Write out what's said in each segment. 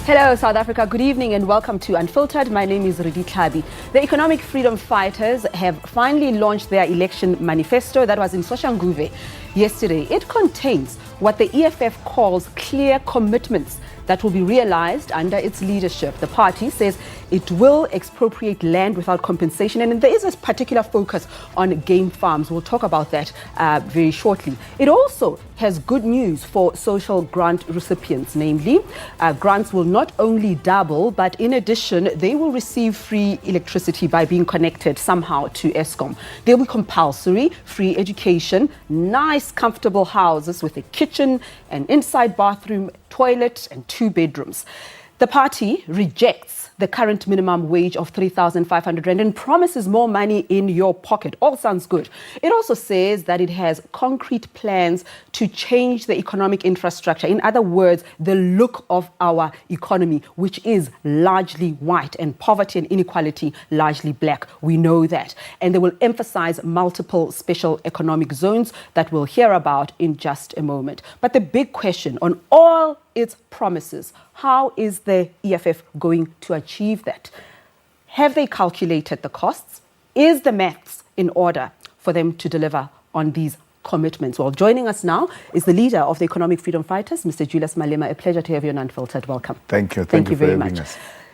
Hello, South Africa. Good evening and welcome to Unfiltered. My name is Ridi Tlhabi. The Economic Freedom Fighters have finally launched their election manifesto that was in Soshanguve yesterday. It contains what the EFF calls clear commitments that will be realized under its leadership. The party says it will expropriate land without compensation, and there is a particular focus on game farms. We'll talk about that very shortly. It also has good news for social grant recipients, namely grants will not only double, but in addition, they will receive free electricity by being connected somehow to Eskom. They'll be compulsory, free education, nice, comfortable houses with a kitchen, an inside bathroom, toilet, and 2 bedrooms. The party rejects the current minimum wage of 3,500 rand and promises more money in your pocket. All sounds good. It also says that it has concrete plans to change the economic infrastructure. In other words, the look of our economy, which is largely white and poverty and inequality largely black. We know that. And they will emphasize multiple special economic zones that we'll hear about in just a moment. But the big question on all its promises, how is the EFF going to achieve that? Have they calculated the costs? Is the maths in order for them to deliver on these commitments? Well, joining us now is the leader of the Economic Freedom Fighters, Mr. Julius Malema. A pleasure to have you on Unfiltered. Welcome. Thank you. Thank you very much.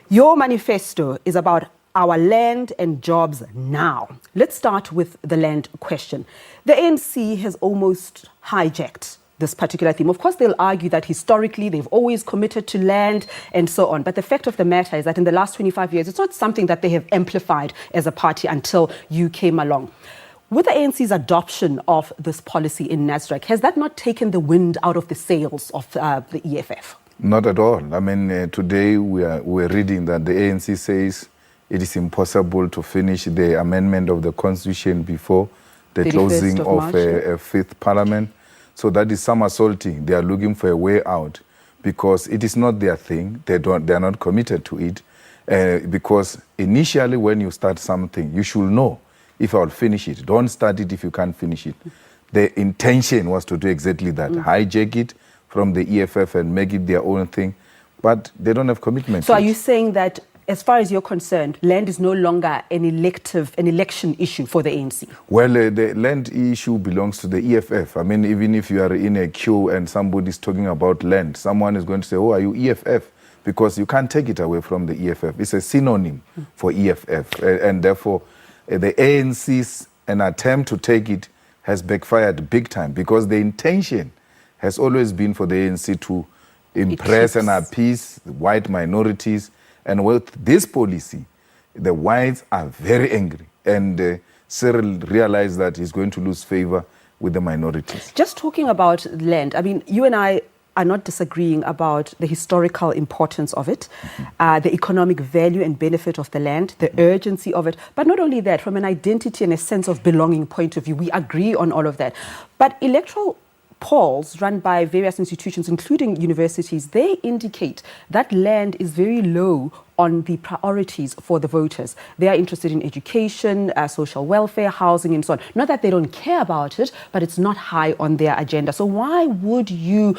Your manifesto is about our land and jobs now. Let's start with the land question. The ANC has almost hijacked this particular theme. Of course, they'll argue that historically they've always committed to land and so on. But the fact of the matter is that in the last 25 years, it's not something that they have amplified as a party until you came along. With the ANC's adoption of this policy in Nasrec, has that not taken the wind out of the sails of the EFF? Not at all. I mean, today we're reading that the ANC says it is impossible to finish the amendment of the constitution before the closing of a fifth parliament. So that is somersaulting. They are looking for a way out because it is not their thing. They are not committed to it. Because initially when you start something, you should know if I will finish it. Don't start it if you can't finish it. The intention was to do exactly that. Hijack it from the EFF and make it their own thing. But they don't have commitment. So are you saying that as far as you're concerned, land is no longer an election issue for the ANC? Well, the land issue belongs to the EFF. I mean, even if you are in a queue and somebody's talking about land, someone is going to say, oh, are you EFF? Because you can't take it away from the EFF. It's a synonym for EFF. And therefore, the ANC's an attempt to take it has backfired big time because the intention has always been for the ANC to impress and appease white minorities. And with this policy, the whites are very angry. And Cyril realized that he's going to lose favor with the minorities. Just talking about land, I mean, you and I are not disagreeing about the historical importance of it, the economic value and benefit of the land, the urgency of it. But not only that, from an identity and a sense of belonging point of view, we agree on all of that. But electoral polls run by various institutions, including universities, they indicate that land is very low on the priorities for the voters. They are interested in education, social welfare, housing, and so on. Not that they don't care about it, but it's not high on their agenda. So why would you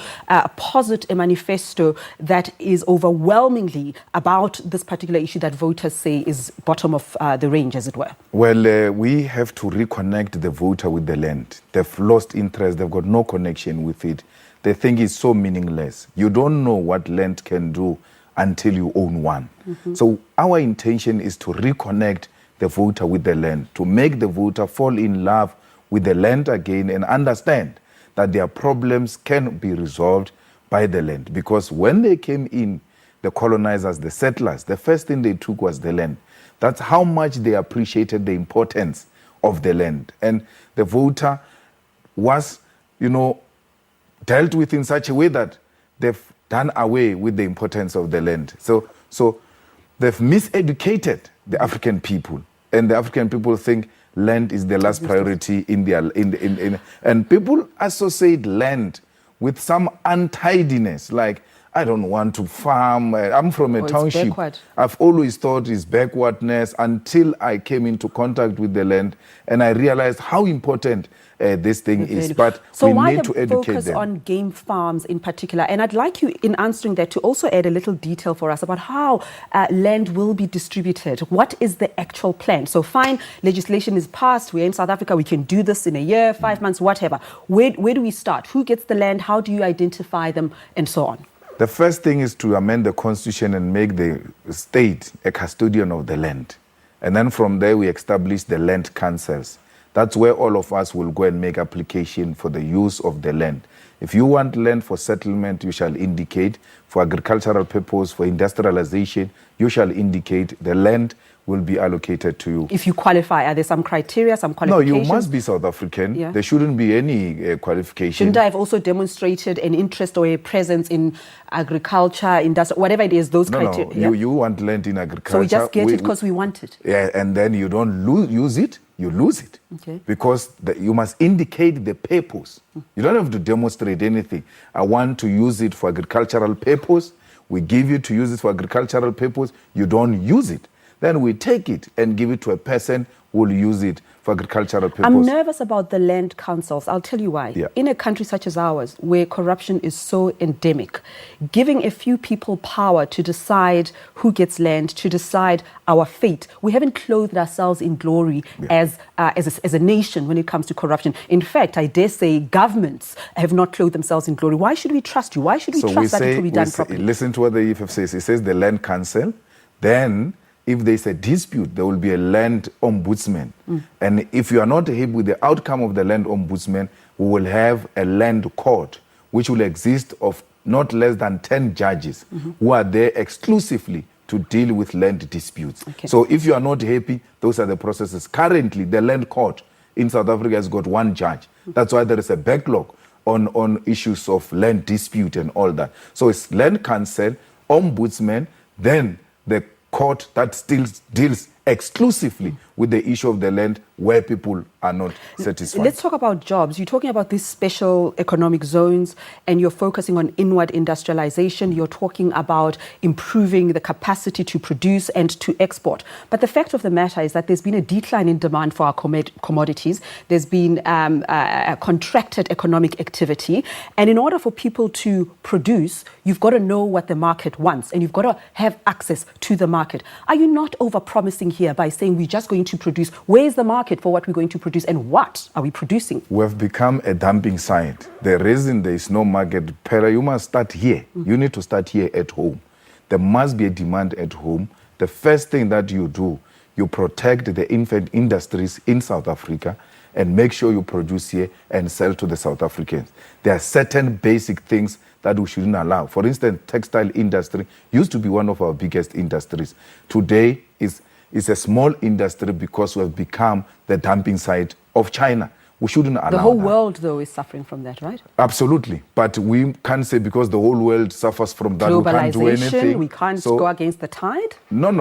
posit a manifesto that is overwhelmingly about this particular issue that voters say is bottom of the range, as it were? Well, we have to reconnect the voter with the land. They've lost interest. They've got no connection with it. They think it's so meaningless. You don't know what land can do until you own one. So our intention is to reconnect the voter with the land, to make the voter fall in love with the land again and understand that their problems can be resolved by the land. Because when they came in, the colonizers, the settlers, the first thing they took was the land. That's how much they appreciated the importance of the land. And the voter was, dealt with in such a way that they've done away with the importance of the land. So they've miseducated the African people, and the African people think land is the last priority in their and people associate land with some untidiness, like I don't want to farm. I'm from a township. Backward. I've always thought it's backwardness until I came into contact with the land and I realized how important this thing is. But so we why need the to educate focus them. on game farms in particular? And I'd like you, in answering that, to also add a little detail for us about how land will be distributed. What is the actual plan? So fine, legislation is passed. We're in South Africa. We can do this in a year, 5 months, whatever. Where do we start? Who gets the land? How do you identify them? And so on. The first thing is to amend the constitution and make the state a custodian of the land. And then from there, we establish the land councils. That's where all of us will go and make application for the use of the land. If you want land for settlement, you shall indicate. For agricultural purpose, for industrialization, you shall indicate. The land will be allocated to you. If you qualify, are there some criteria, some qualifications? No, you must be South African. Yeah. There shouldn't be any qualification. Shouldn't I have also demonstrated an interest or a presence in agriculture, industry, whatever it is, those criteria? No, you want land in agriculture. So we just get it because we want it. Yeah, and then you don't use it, you lose it. Okay. Because you must indicate the purpose. You don't have to demonstrate anything. I want to use it for agricultural purpose. We give you to use it for agricultural purpose. You don't use it. Then we take it and give it to a person who will use it for agricultural purpose. I'm nervous about the land councils. I'll tell you why. Yeah. In a country such as ours, where corruption is so endemic, giving a few people power to decide who gets land, to decide our fate, we haven't clothed ourselves in glory as a nation when it comes to corruption. In fact, I dare say governments have not clothed themselves in glory. Why should we trust you? Why should we trust that it will be done properly? Listen to what the EFF says. It says the land council, then if there's a dispute, there will be a land ombudsman. And if you are not happy with the outcome of the land ombudsman, we will have a land court, which will exist of not less than 10 judges who are there exclusively to deal with land disputes. Okay. So if you are not happy, those are the processes. Currently, the land court in South Africa has got one judge. That's why there is a backlog on issues of land dispute and all that. So it's land council, ombudsman, then the court that still deals exclusively with the issue of the land where people are not satisfied. Let's talk about jobs. You're talking about these special economic zones and you're focusing on inward industrialization. You're talking about improving the capacity to produce and to export. But the fact of the matter is that there's been a decline in demand for our commodities. There's been a contracted economic activity. And in order for people to produce, you've got to know what the market wants and you've got to have access to the market. Are you not over-promising here by saying we're just going to produce? Where's the market for what we're going to produce and what are we producing? We have become a dumping site. The reason there is no market, Pera, you must start here. You need to start here at home. There must be a demand at home. The first thing that you do, you protect the infant industries in South Africa and make sure you produce here and sell to the South Africans. There are certain basic things that we shouldn't allow. For instance, textile industry used to be one of our biggest industries. Today is a small industry because we have become the dumping site of China. We shouldn't allow that. The whole world, though, is suffering from that, right? Absolutely. But we can't say because the whole world suffers from that, we can't do anything. We can't go against the tide? No.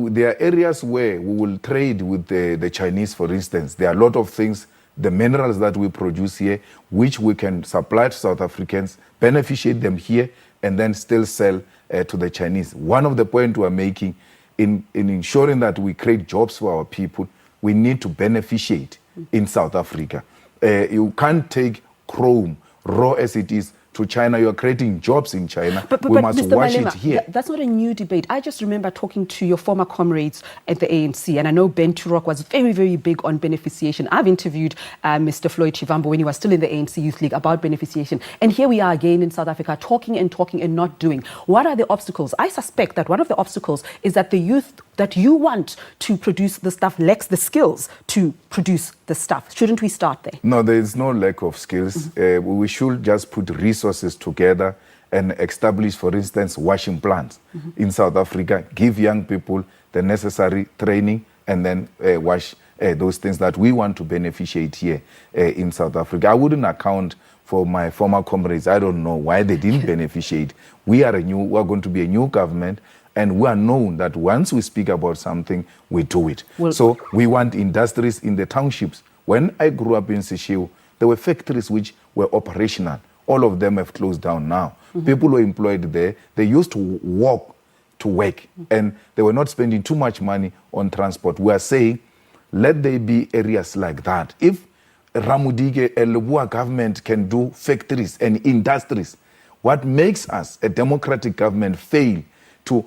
There are areas where we will trade with the Chinese, for instance. There are a lot of things, the minerals that we produce here, which we can supply to South Africans, beneficiate them here, and then still sell to the Chinese. One of the points we are making in ensuring that we create jobs for our people, we need to beneficiate in South Africa. You can't take chrome raw as it is to China. You are creating jobs in China. But we must Mr. wash Malema, it here. That's not a new debate. I just remember talking to your former comrades at the ANC, and I know Ben Turok was very, very big on beneficiation. I've interviewed Mr. Floyd Chivambo when he was still in the ANC Youth League about beneficiation. And here we are again in South Africa talking and not doing. What are the obstacles? I suspect that one of the obstacles is that the youth that you want to produce the stuff lacks the skills to produce the stuff. Shouldn't we start there? No, there is no lack of skills. We should just put resources together and establish, for instance, washing plants in South Africa, give young people the necessary training and then wash those things that we want to beneficiate here in South Africa. I wouldn't account for my former comrades. I don't know why they didn't beneficiate. We are going to be a new government, and we are known that once we speak about something, we do it. Well, so we want industries in the townships. When I grew up in Seshego, there were factories which were operational. All of them have closed down now. People were employed there. They used to walk to work, and they were not spending too much money on transport. We are saying, let there be areas like that. If Ramudige and Lubua government can do factories and industries, what makes us, a democratic government, fail to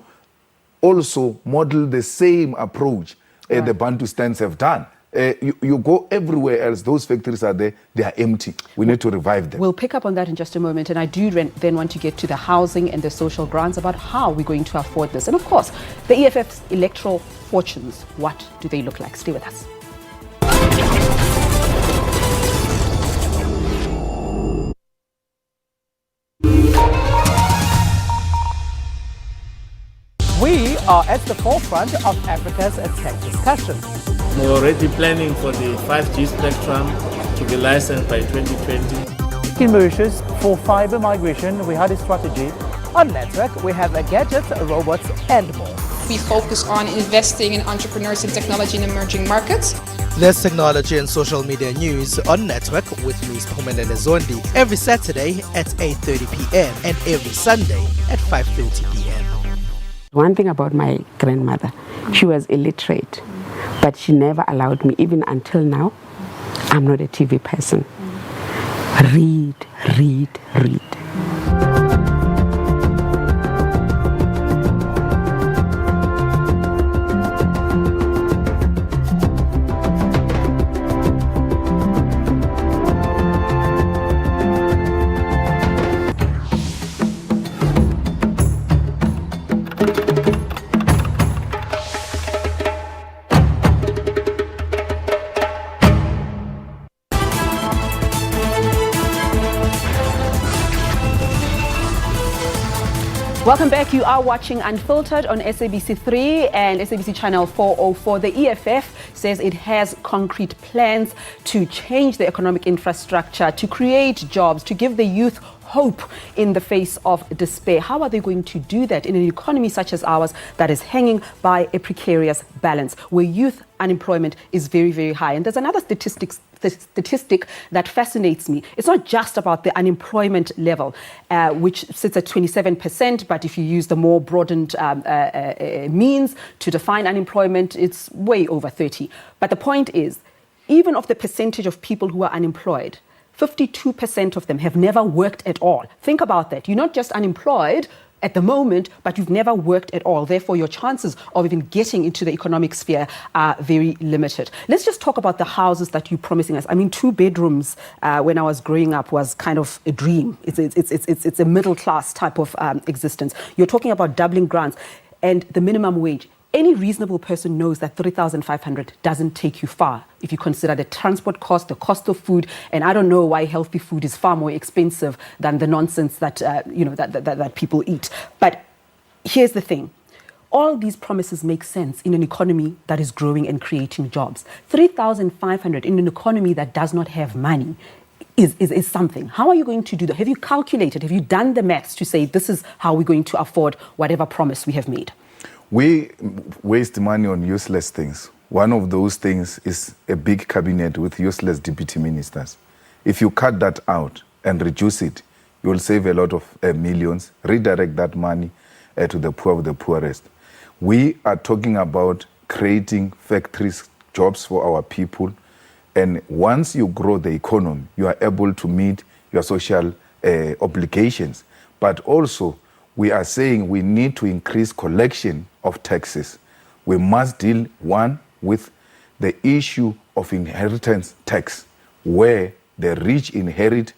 also model the same approach the Bantustans have done? You go everywhere else, those factories are there, they are empty. We need to revive them. We'll pick up on that in just a moment, and I do then want to get to the housing and the social grants, about how we're going to afford this. And of course, the EFF's electoral fortunes, what do they look like? Stay with us. We are at the forefront of Africa's tech discussion. We're already planning for the 5G spectrum to be licensed by 2020. In Mauritius, for fiber migration, we had a strategy. On network, we have gadgets, robots, and more. We focus on investing in entrepreneurs and technology in emerging markets. There's technology and social media news on Network with Ms. Pumelele Zondi every Saturday at 8:30 p.m. and every Sunday at 5:30 p.m. One thing about my grandmother, she was illiterate, but she never allowed me, even until now, I'm not a TV person. Read, read, read. Welcome back. You are watching Unfiltered on SABC3 and SABC Channel 404. The EFF says it has concrete plans to change the economic infrastructure, to create jobs, to give the youth hope in the face of despair. How are they going to do that in an economy such as ours that is hanging by a precarious balance, where youth unemployment is very, very high? And there's another statistic that fascinates me. It's not just about the unemployment level, which sits at 27%, but if you use the more broadened means to define unemployment, it's way over 30. But the point is, even of the percentage of people who are unemployed, 52% of them have never worked at all. Think about that. You're not just unemployed at the moment, but you've never worked at all. Therefore, your chances of even getting into the economic sphere are very limited. Let's just talk about the houses that you're promising us. I mean, 2 bedrooms when I was growing up was kind of a dream. It's a middle class type of existence. You're talking about doubling grants and the minimum wage. Any reasonable person knows that 3,500 doesn't take you far if you consider the transport cost, the cost of food, and I don't know why healthy food is far more expensive than the nonsense that that people eat. But here's the thing. All these promises make sense in an economy that is growing and creating jobs. 3,500 in an economy that does not have money is something. How are you going to do that? Have you calculated? Have you done the maths to say this is how we're going to afford whatever promise we have made? We waste money on useless things. One of those things is a big cabinet with useless deputy ministers. If you cut that out and reduce it, you will save a lot of millions, redirect that money to the poor of the poorest. We are talking about creating factories, jobs for our people. And once you grow the economy, you are able to meet your social obligations. But also, we are saying we need to increase collection of taxes. We must deal, one, with the issue of inheritance tax, where the rich inherit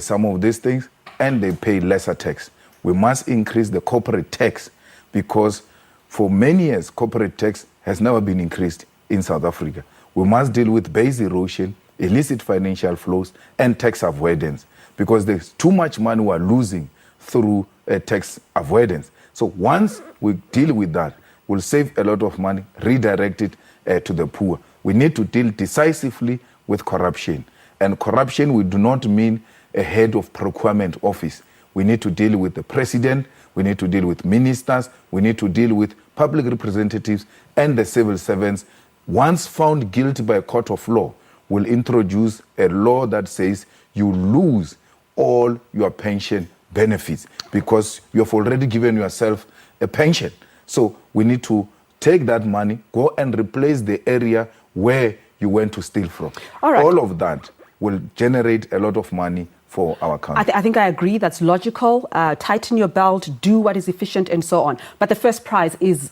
some of these things and they pay lesser tax. We must increase the corporate tax because for many years, corporate tax has never been increased in South Africa. We must deal with base erosion, illicit financial flows, and tax avoidance because there's too much money we're losing through tax avoidance. So once we deal with that, we'll save a lot of money, redirect it to the poor. We need to deal decisively with corruption. And corruption, we do not mean a head of procurement office. We need to deal with the president, we need to deal with ministers, we need to deal with public representatives and the civil servants. Once found guilty by a court of law, we'll introduce a law that says you lose all your pension benefits because you have already given yourself a pension. So we need to take that money, go and replace the area where you went to steal from. All right. All of that will generate a lot of money for our country. I think I agree. That's logical. Tighten your belt, do what is efficient, and so on. But the first prize is,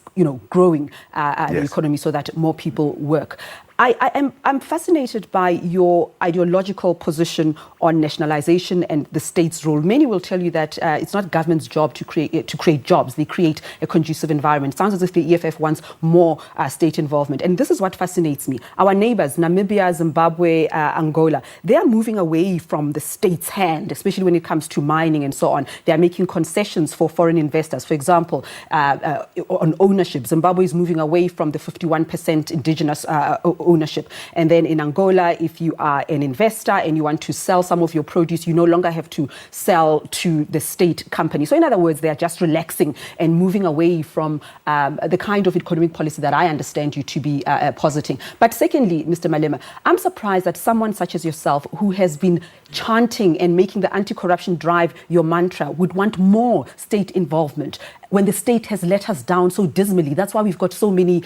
growing the economy so that more people work. I'm fascinated by your ideological position on nationalization and the state's role. Many will tell you that it's not government's job to create jobs. They create a conducive environment. It sounds as if the EFF wants more state involvement. And this is what fascinates me. Our neighbors, Namibia, Zimbabwe, Angola, they are moving away from the state's hand, especially when it comes to mining and so on. They are making concessions for foreign investors. For example, on ownership, Zimbabwe is moving away from the 51% indigenous ownership. And then in Angola, if you are an investor and you want to sell some of your produce, you no longer have to sell to the state company. So in other words, they are just relaxing and moving away from the kind of economic policy that I understand you to be positing. But secondly, Mr. Malema, I'm surprised that someone such as yourself, who has been chanting and making the anti-corruption drive your mantra, would want more state involvement when the state has let us down so dismally. That's why we've got so many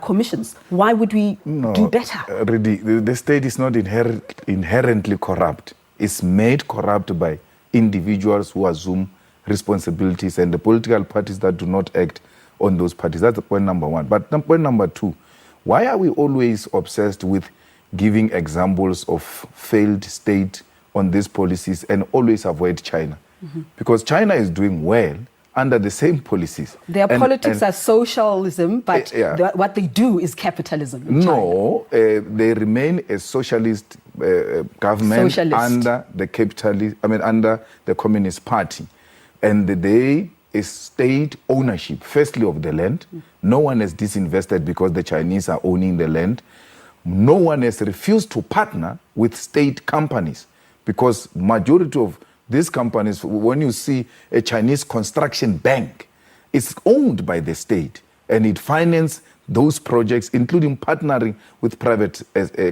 commissions. Why would we do better? Really, the state is not inherently corrupt. It's made corrupt by individuals who assume responsibilities and the political parties that do not act on those parties. That's point number one. But point number two, why are we always obsessed with giving examples of failed state on these policies and always avoid China? Mm-hmm. Because China is doing well under the same policies. Their politics are socialism, but what they do is capitalism. No, they remain a socialist government under the under the Communist Party. And they is state ownership, firstly of the land. No one has disinvested because the Chinese are owning the land. No one has refused to partner with state companies because majority of these companies, when you see a Chinese construction bank, it's owned by the state and it finances those projects, including partnering with private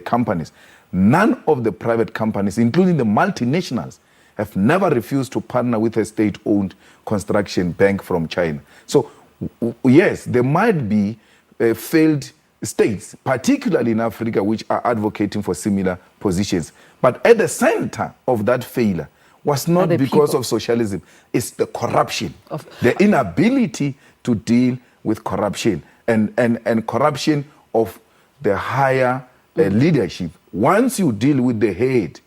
companies. None of the private companies, including the multinationals, have never refused to partner with a state-owned construction bank from China. So, yes, there might be failed states, particularly in Africa, which are advocating for similar positions. But at the center of that failure was not because of socialism, it's the corruption, the inability to deal with corruption and corruption of the higher leadership. Once you deal with the head,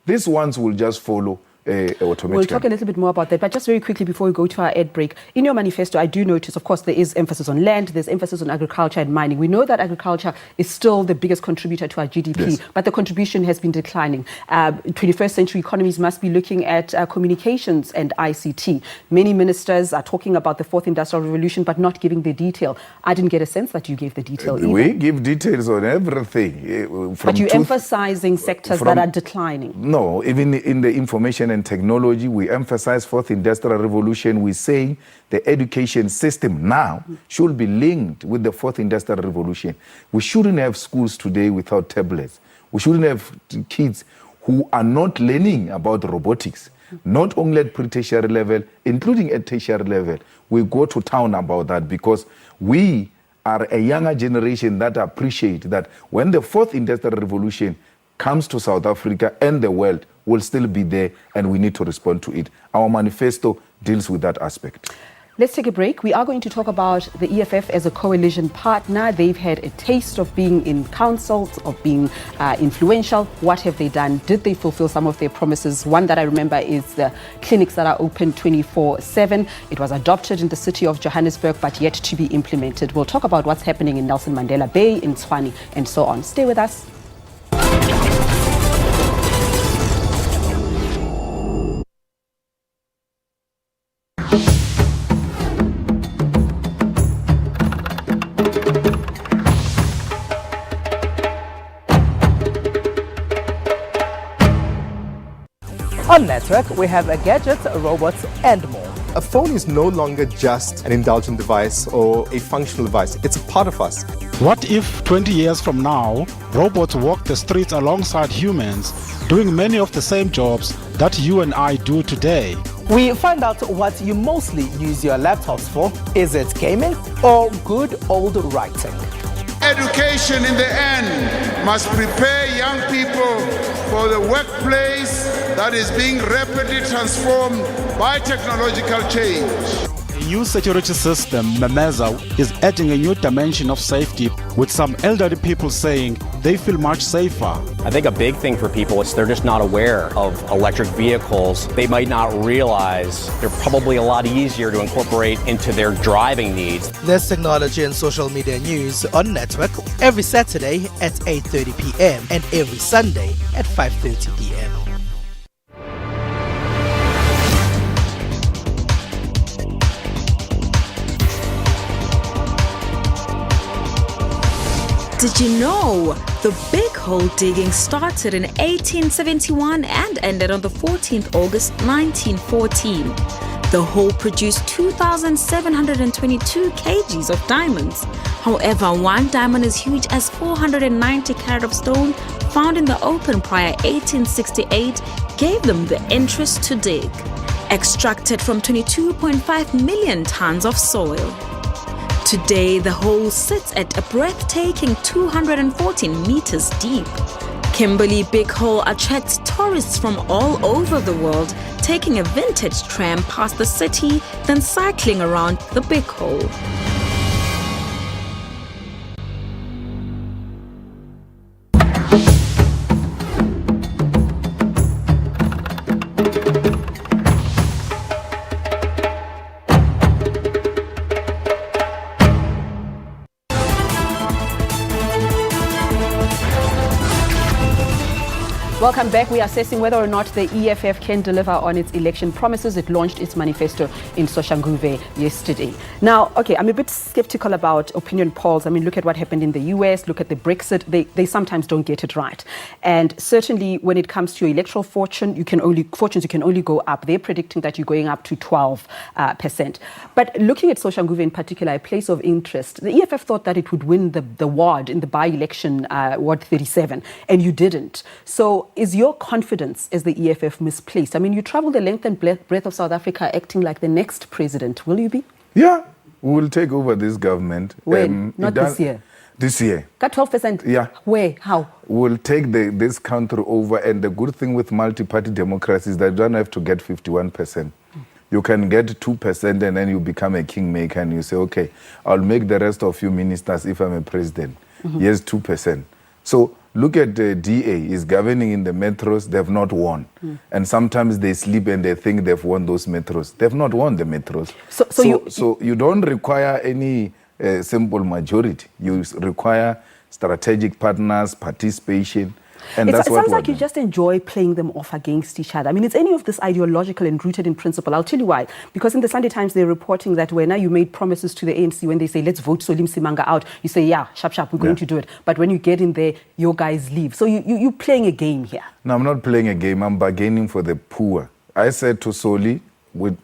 these ones will just follow automatically. We'll talk a little bit more about that, but just very quickly before we go to our ad break, in your manifesto, I do notice, of course, there is emphasis on land, there's emphasis on agriculture and mining. We know that agriculture is still the biggest contributor to our GDP, but the contribution has been declining. 21st century economies must be looking at communications and ICT. Many ministers are talking about the fourth industrial revolution, but not giving the detail. I didn't get a sense that you gave the detail either. We give details on everything. But you're emphasizing sectors that are declining. No, even in the information and technology, we emphasize fourth industrial revolution. We say the education system now should be linked with the fourth industrial revolution. We shouldn't have schools today without tablets. We shouldn't have kids who are not learning about robotics, not only at pre-tertiary level, including at tertiary level. We go to town about that because we are a younger generation that appreciate that when the fourth industrial revolution comes to South Africa and the world, will still be there and we need to respond to it. Our manifesto deals with that aspect. Let's take a break. We are going to talk about the EFF as a coalition partner. They've had a taste of being in councils, of being influential. What have they done? Did they fulfill some of their promises? One that I remember is the clinics that are open 24/7. It was adopted in the city of Johannesburg, but yet to be implemented. We'll talk about what's happening in Nelson Mandela Bay, in Tshwane, and so on. Stay with us. On Network, we have gadgets, robots, and more. A phone is no longer just an indulgent device or a functional device. It's a part of us. What if 20 years from now, robots walk the streets alongside humans, doing many of the same jobs that you and I do today? We find out what you mostly use your laptops for. Is it gaming or good old writing? Education in the end must prepare young people for the workplace that is being rapidly transformed by technological change. The new security system, Malema, is adding a new dimension of safety, with some elderly people saying they feel much safer. I think a big thing for people is they're just not aware of electric vehicles. They might not realize they're probably a lot easier to incorporate into their driving needs. There's technology and social media news on Network every Saturday at 8:30 p.m. and every Sunday at 5:30 p.m. Did you know the big hole digging started in 1871 and ended on the 14th August 1914? The hole produced 2,722 kgs of diamonds. However, one diamond as huge as 490 carat of stone found in the open prior 1868 gave them the interest to dig. Extracted from 22.5 million tons of soil. Today, the hole sits at a breathtaking 214 meters deep. Kimberley Big Hole attracts tourists from all over the world, taking a vintage tram past the city, then cycling around the Big Hole. Welcome back. We are assessing whether or not the EFF can deliver on its election promises. It launched its manifesto in Soshanguve yesterday. Now, okay, I'm a bit skeptical about opinion polls. I mean, look at what happened in the US, look at the Brexit. They sometimes don't get it right. And certainly when it comes to your electoral fortunes, you can only go up. They're predicting that you're going up to 12%. But looking at Soshanguve in particular, a place of interest, the EFF thought that it would win the ward in the by-election, Ward 37, and you didn't. So is your confidence as the EFF misplaced? I mean, you travel the length and breadth of South Africa acting like the next president. Will you be? Yeah, we will take over this government. When? Not this year? This year. Got 12%? Yeah. Where? How? We'll take this country over, and the good thing with multi-party democracy is that you don't have to get 51%. You can get 2% and then you become a kingmaker and you say, okay, I'll make the rest of you ministers if I'm a president. Yes, 2%. So look at the DA is governing in the metros. They've not won. And sometimes they sleep and they think they've won those metros. They've not won the metros. So you don't require any simple majority. You require strategic partners, participation. And It sounds like you just enjoy playing them off against each other. I mean, it's any of this ideological and rooted in principle. I'll tell you why. Because in the Sunday Times, they're reporting that when you made promises to the ANC, when they say, let's vote Solim Simanga out, you say, yeah, sharp, we're going to do it. But when you get in there, your guys leave. So you're playing a game here. No, I'm not playing a game. I'm bargaining for the poor. I said to Soli,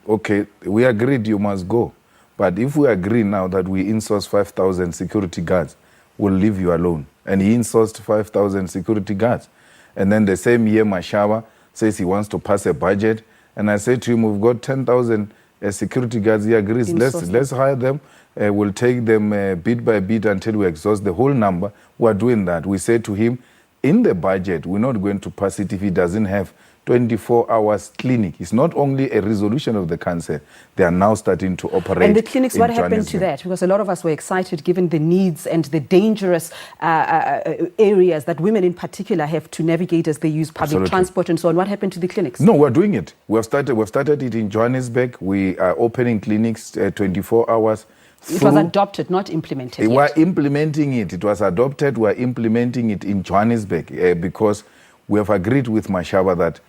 okay, we agreed you must go. But if we agree now that we insource 5,000 security guards, we'll leave you alone. And he insourced 5,000 security guards. And then the same year, Mashaba says he wants to pass a budget. And I said to him, we've got 10,000 security guards. He agrees, let's hire them. We'll take them bit by bit until we exhaust the whole number. We're doing that. We said to him, in the budget, we're not going to pass it if he doesn't have 24 hours clinic. It's not only a resolution of the cancer. They are now starting to operate. And the clinics, what happened to that? Because a lot of us were excited given the needs and the dangerous areas that women in particular have to navigate as they use public transport and so on. What happened to the clinics? No, we're doing it. We've started it in Johannesburg. We are opening clinics 24 hours. It was adopted, not implemented yet. We're implementing it. It was adopted. We're implementing it in Johannesburg because we have agreed with Mashaba that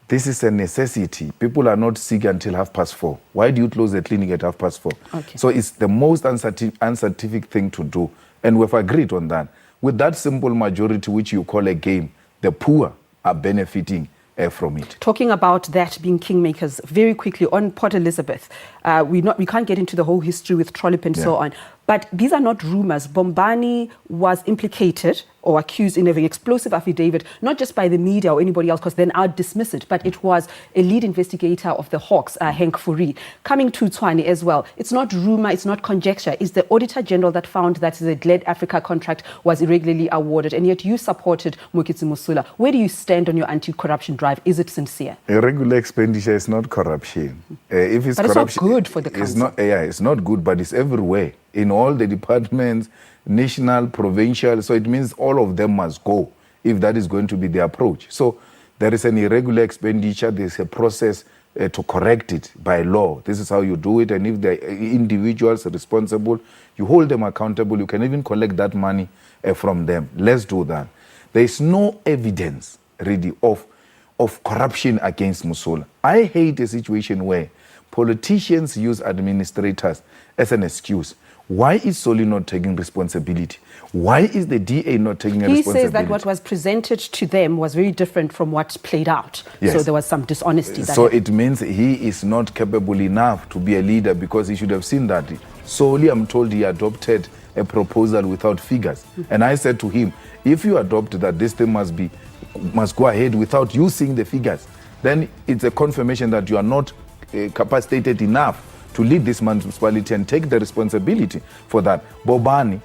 this is a necessity. People are not sick until 4:30. Why do you close the clinic at 4:30? Okay. So it's the most unscientific thing to do. And we've agreed on that. With that simple majority, which you call a game, the poor are benefiting from it. Talking about that being kingmakers, very quickly on Port Elizabeth, we can't get into the whole history with Trollip and so on. But these are not rumors. Bombani was implicated or accused in an explosive affidavit, not just by the media or anybody else, because then I'd dismiss it, but it was a lead investigator of the Hawks, Henk Fourie, coming to Tshwane as well. It's not rumor, it's not conjecture. It's the Auditor General that found that the Glad Africa contract was irregularly awarded, and yet you supported Mokitsi Musula. Where do you stand on your anti-corruption drive? Is it sincere? Irregular expenditure is not corruption. If it's but corruption, it's not good for the council. It's not good, but it's everywhere. In all the departments, national, provincial, so it means all of them must go if that is going to be the approach. So there is an irregular expenditure, there's a process to correct it by law. This is how you do it, and if the individuals are responsible, you hold them accountable, you can even collect that money from them. Let's do that. There is no evidence really of corruption against Musula. I hate a situation where politicians use administrators as an excuse. Why is Soli not taking responsibility? Why is the DA not taking a responsibility? He says that what was presented to them was very different from what played out. Yes. So there was some dishonesty. So it means he is not capable enough to be a leader, because he should have seen that. Solely, I'm told he adopted a proposal without figures. Mm-hmm. And I said to him, if you adopt that this thing must go ahead without you seeing the figures, then it's a confirmation that you are not capacitated enough to lead this municipality and take the responsibility for that. Bobani,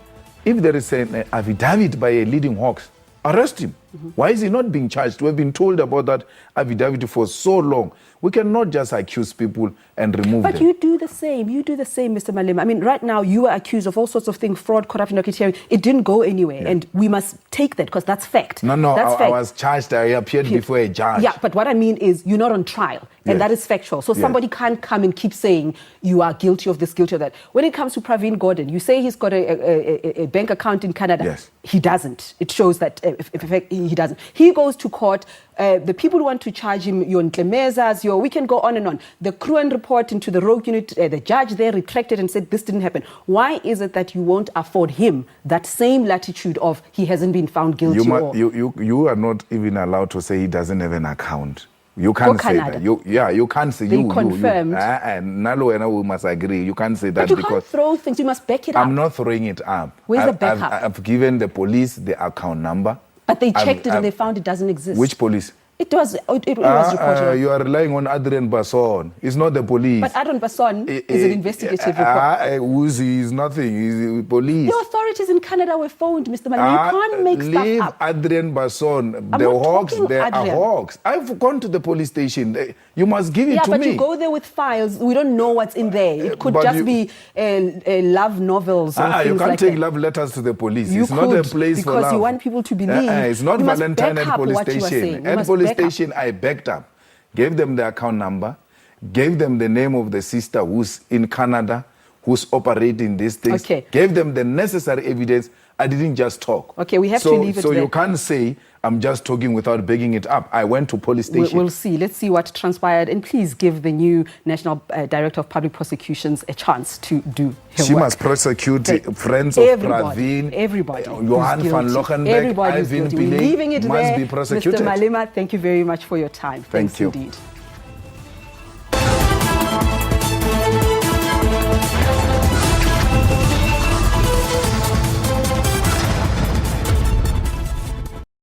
if there is an affidavit by a leading Hawks, arrest him. Mm-hmm. Why is he not being charged? We've been told about that affidavit for so long. We cannot just accuse people and remove them. But you do the same. You do the same, Mr. Malema. I mean, right now you are accused of all sorts of things, fraud, corruption, racketeering. It didn't go anywhere, and we must take that because that's fact. No, that's I was charged. I appeared before a judge. Yeah, but what I mean is you're not on trial, and that is factual. So somebody can't come and keep saying you are guilty of this, guilty of that. When it comes to Pravin Gordhan, you say he's got a bank account in Canada. Yes. He doesn't. It shows that he doesn't. He goes to court. The people who want to charge him, your Ntlemezas, we can go on and on. The Kruan report into the rogue unit, the judge there retracted and said this didn't happen. Why is it that you won't afford him that same latitude of he hasn't been found guilty? You are not even allowed to say he doesn't have an account. You can't say that. You can't say. They confirmed. Nalo and we must agree. You can't say that but you can't throw things. You must back it up. I'm not throwing it up. Where's the backup? I've given the police the account number. But they checked it and they found it doesn't exist. Which police? It was reported. You are relying on Adrian Basson. It's not the police. But Adrian Basson is an investigative report. He's nothing. He's police. The authorities in Canada were phoned, Mr. Malema. You can't make stuff up. Adrian Basson. The Hawks, they are Hawks. I've gone to the police station. You must give it to me. Yeah, but you go there with files. We don't know what's in there. It could just be love novels or things like that. You can't take love letters to the police. You it's not a place for love. Because you want people to believe. It's not Valentine at police station. At police station, I backed up, gave them the account number, gave them the name of the sister who's in Canada, who's operating these things, gave them the necessary evidence. I didn't just talk. Okay, we have to leave it there. So you can't say, I'm just talking without backing it up. I went to police station. We'll see. Let's see what transpired. And please give the new National Director of Public Prosecutions a chance to do her work. She must prosecute friends of Pravin. Everybody. Johan van Lochenbeck, Ivan Pillay We're leaving it must there. be prosecuted. Mr. Malema, thank you very much for your time. Thank you. Indeed.